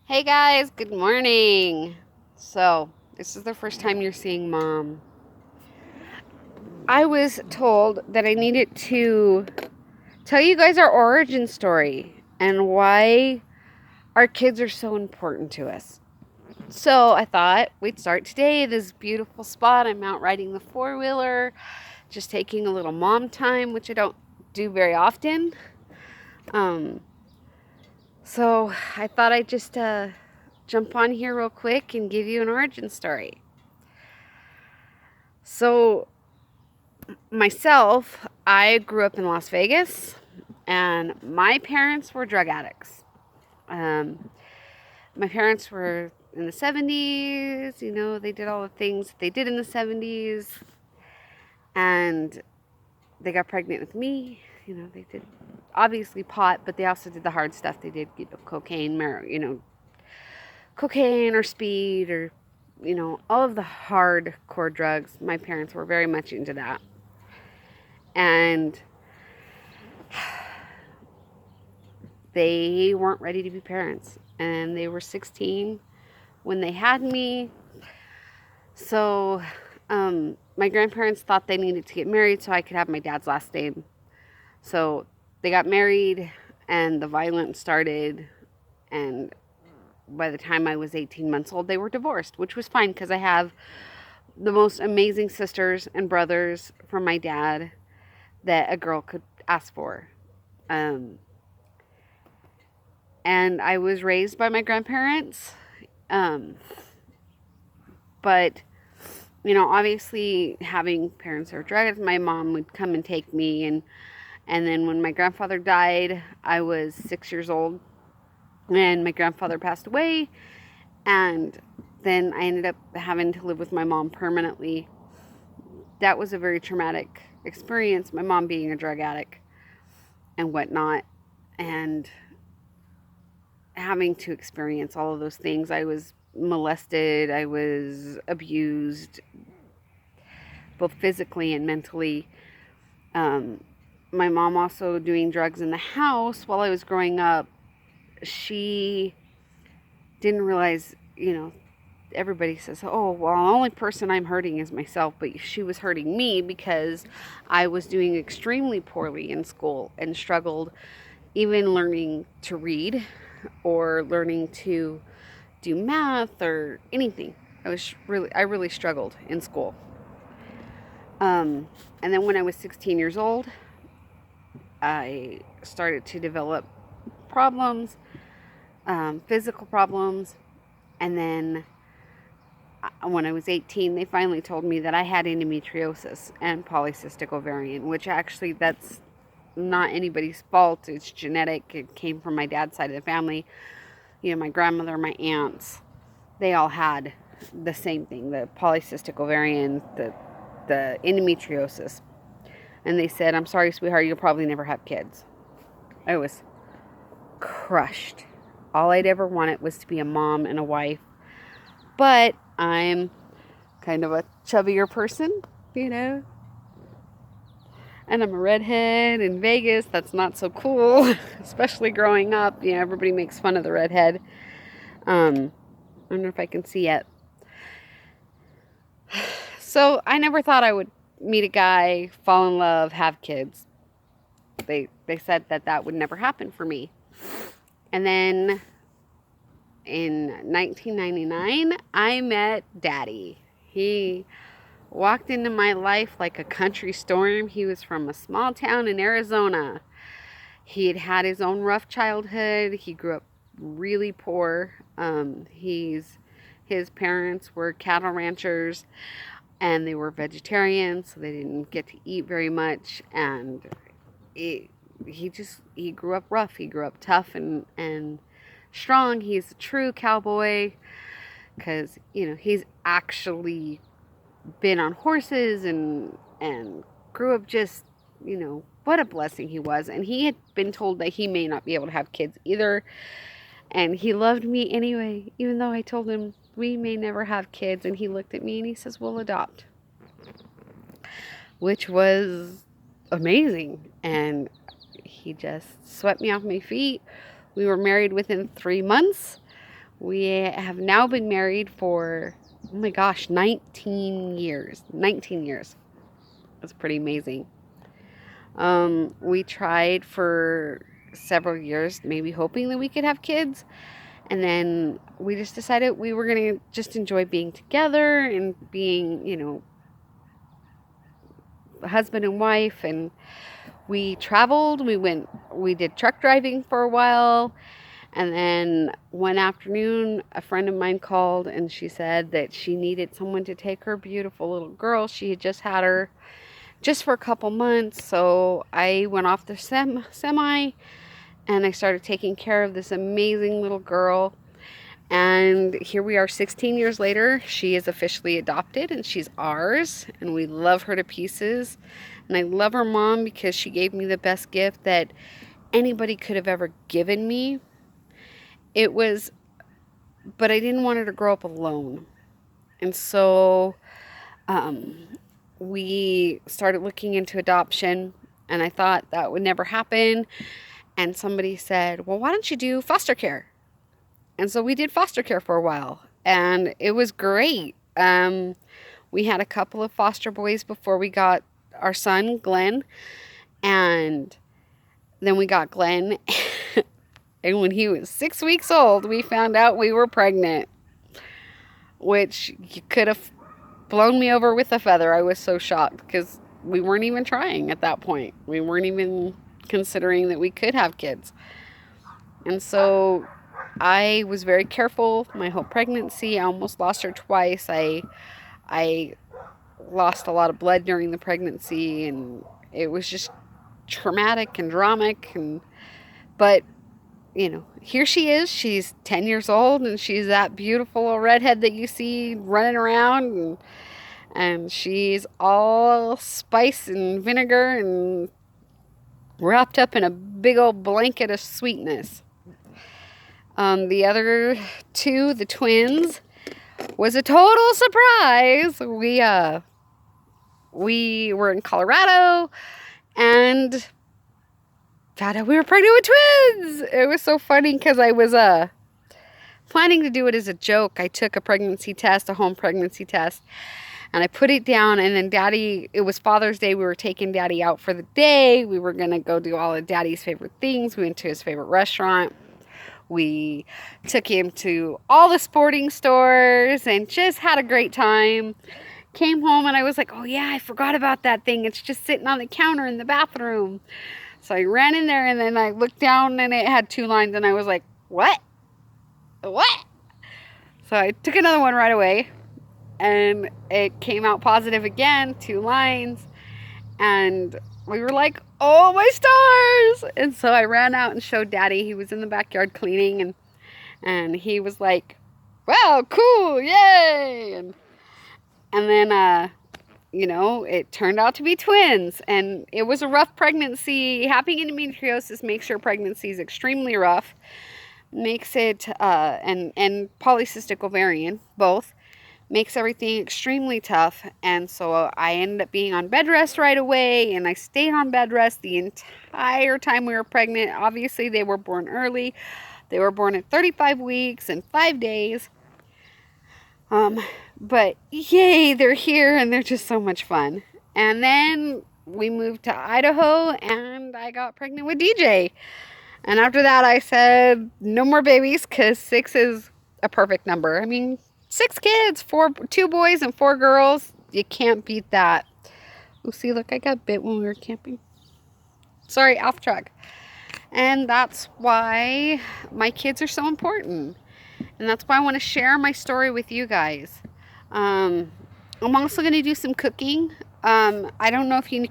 Hey guys, good morning. So, this is the first time you're seeing mom. I was told that I needed to tell you guys our origin story and why our kids are so important to us. So, I thought we'd start today this beautiful spot. I'm out riding the four-wheeler, just taking a little mom time, which I don't do very often. Um, so I thought I'd just jump on here real quick and give you an origin story. So, myself, I grew up in Las Vegas, and my parents were drug addicts. Um, my parents were in the 70s, they did all the things that they did in the 70s, and they got pregnant with me. They did obviously pot, but they also did the hard stuff. They did cocaine, cocaine or speed or, all of the hardcore drugs. My parents were very much into that. And they weren't ready to be parents. And they were 16 when they had me. So my grandparents thought they needed to get married so I could have my dad's last name. So they got married and the violence started. And by the time I was 18 months old, they were divorced, which was fine because I have the most amazing sisters and brothers from my dad that a girl could ask for. And I was raised by my grandparents. But, obviously having parents that are drug addicts, my mom would come and take me. And then when my grandfather died, I was 6 years old. And my grandfather passed away. And then I ended up having to live with my mom permanently. That was a very traumatic experience, my mom being a drug addict and whatnot. And having to experience all of those things. I was molested, I was abused, both physically and mentally. My mom also doing drugs in the house while I was growing up. She didn't realize, everybody says, oh, well, the only person I'm hurting is myself. But she was hurting me because I was doing extremely poorly in school and struggled even learning to read or learning to do math or anything. I really struggled in school. And then when I was 16 years old, I started to develop problems, physical problems. And then when I was 18, they finally told me that I had endometriosis and polycystic ovarian, which actually that's not anybody's fault. It's genetic. It came from my dad's side of the family. My grandmother, my aunts, they all had the same thing, the polycystic ovarian, the endometriosis. And they said, I'm sorry, sweetheart, you'll probably never have kids. I was crushed. All I'd ever wanted was to be a mom and a wife. But I'm kind of a chubbier person, and I'm a redhead in Vegas. That's not so cool, especially growing up. Everybody makes fun of the redhead. I don't know if I can see it. So I never thought I would meet a guy, fall in love, have kids. They said that would never happen for me. And then in 1999, I met Daddy. He walked into my life like a country storm. He was from a small town in Arizona. He had had his own rough childhood. He grew up really poor. His parents were cattle ranchers, and they were vegetarians, so they didn't get to eat very much. And he grew up rough. He grew up tough and strong. He's a true cowboy because he's actually been on horses and grew up just what a blessing he was. And he had been told that he may not be able to have kids either, and he loved me anyway, even though I told him we may never have kids. And he looked at me and he says, we'll adopt, which was amazing. And he just swept me off my feet. We were married within 3 months. We have now been married for, oh my gosh, 19 years. 19 years. That's pretty amazing. We tried for several years, maybe hoping that we could have kids. And then we just decided we were going to just enjoy being together and being, husband and wife. And we traveled. We did truck driving for a while. And then one afternoon, a friend of mine called and she said that she needed someone to take her beautiful little girl. She had just had her just for a couple months. So I went off the semi and I started taking care of this amazing little girl. And here we are 16 years later. She is officially adopted and she's ours. And we love her to pieces. And I love her mom because she gave me the best gift that anybody could have ever given me. But I didn't want her to grow up alone. And so we started looking into adoption. And I thought that would never happen. And somebody said, well, why don't you do foster care? And so we did foster care for a while, and it was great. We had a couple of foster boys before we got our son, Glenn, and then we got Glenn. And when he was 6 weeks old, we found out we were pregnant, which you could have blown me over with a feather. I was so shocked because we weren't even trying at that point. We weren't even considering that we could have kids. And so I was very careful my whole pregnancy. I almost lost her twice. I lost a lot of blood during the pregnancy, and it was just traumatic and dramatic. But here she is. She's 10 years old, and she's that beautiful little redhead that you see running around, and she's all spice and vinegar and wrapped up in a big old blanket of sweetness. The other two, the twins, was a total surprise. We were in Colorado and found out we were pregnant with twins. It was so funny because I was planning to do it as a joke. I took a home pregnancy test, and I put it down, and then it was Father's Day. We were taking Daddy out for the day. We were going to go do all of Daddy's favorite things. We went to his favorite restaurant. We took him to all the sporting stores and just had a great time. Came home and I was like, oh yeah, I forgot about that thing. It's just sitting on the counter in the bathroom. So I ran in there and then I looked down and it had 2 lines and I was like, what? What? So I took another one right away and it came out positive again, 2 lines. And we were like, oh my stars. And so I ran out and showed Daddy. He was in the backyard cleaning and he was like, wow, cool, yay. And then, it turned out to be twins. And it was a rough pregnancy. Having endometriosis makes your pregnancies extremely rough. Makes it, and polycystic ovarian, both. Makes everything extremely tough. And so I ended up being on bed rest right away, and I stayed on bed rest the entire time we were pregnant. Obviously, they were born early. They were born at 35 weeks and 5 days. But yay, they're here, and they're just so much fun. And then we moved to Idaho, and I got pregnant with DJ. And after that, I said, no more babies, because 6 is a perfect number. I mean, 6 kids, 2 boys and 4 girls. You can't beat that. Oh, see, look, I got bit when we were camping. Sorry, off track. And that's why my kids are so important. And that's why I want to share my story with you guys. I'm also going to do some cooking. I don't know if you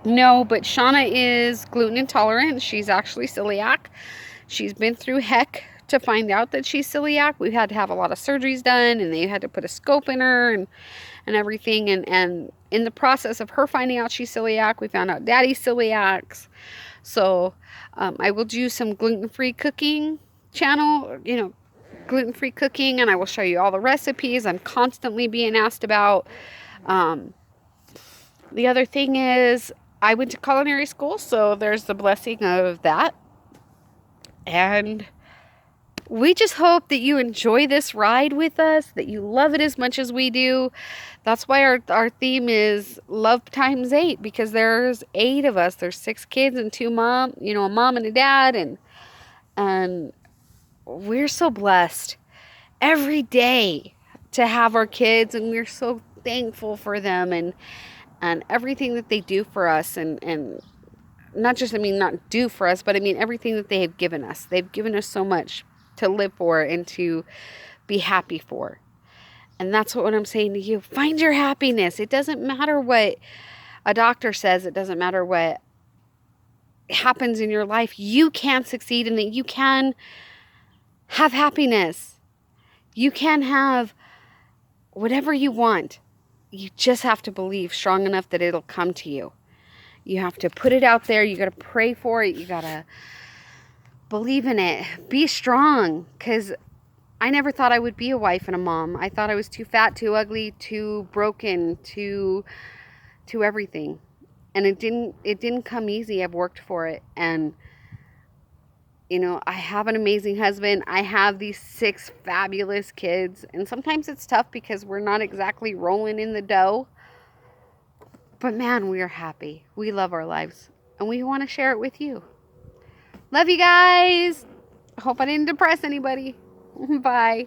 know, but Shauna is gluten intolerant. She's actually celiac. She's been through heck to find out that she's celiac. We've had to have a lot of surgeries done, and they had to put a scope in her and everything. And in the process of her finding out she's celiac, we found out Daddy's celiac. So I will do some gluten-free cooking channel, gluten-free cooking, and I will show you all the recipes I'm constantly being asked about. The other thing is I went to culinary school, so there's the blessing of that. And we just hope that you enjoy this ride with us, that you love it as much as we do. That's why our theme is love times 8, because there's 8 of us. There's 6 kids and 2 mom, a mom and a dad, and we're so blessed every day to have our kids, and we're so thankful for them and everything that they do for us, and not just, not do for us, but everything that they have given us. They've given us so much to live for and to be happy for. And that's what I'm saying to you. Find your happiness. It doesn't matter what a doctor says. It doesn't matter what happens in your life. You can succeed in that. You can have happiness. You can have whatever you want. You just have to believe strong enough that it'll come to you. You have to put it out there. You got to pray for it. You got to believe in it. Be strong, because I never thought I would be a wife and a mom. I thought I was too fat, too ugly, too broken, too everything. And it didn't come easy. I've worked for it. And I have an amazing husband. I have these 6 fabulous kids. And sometimes it's tough because we're not exactly rolling in the dough. But man, we are happy. We love our lives. And we want to share it with you. Love you guys. Hope I didn't depress anybody. Bye.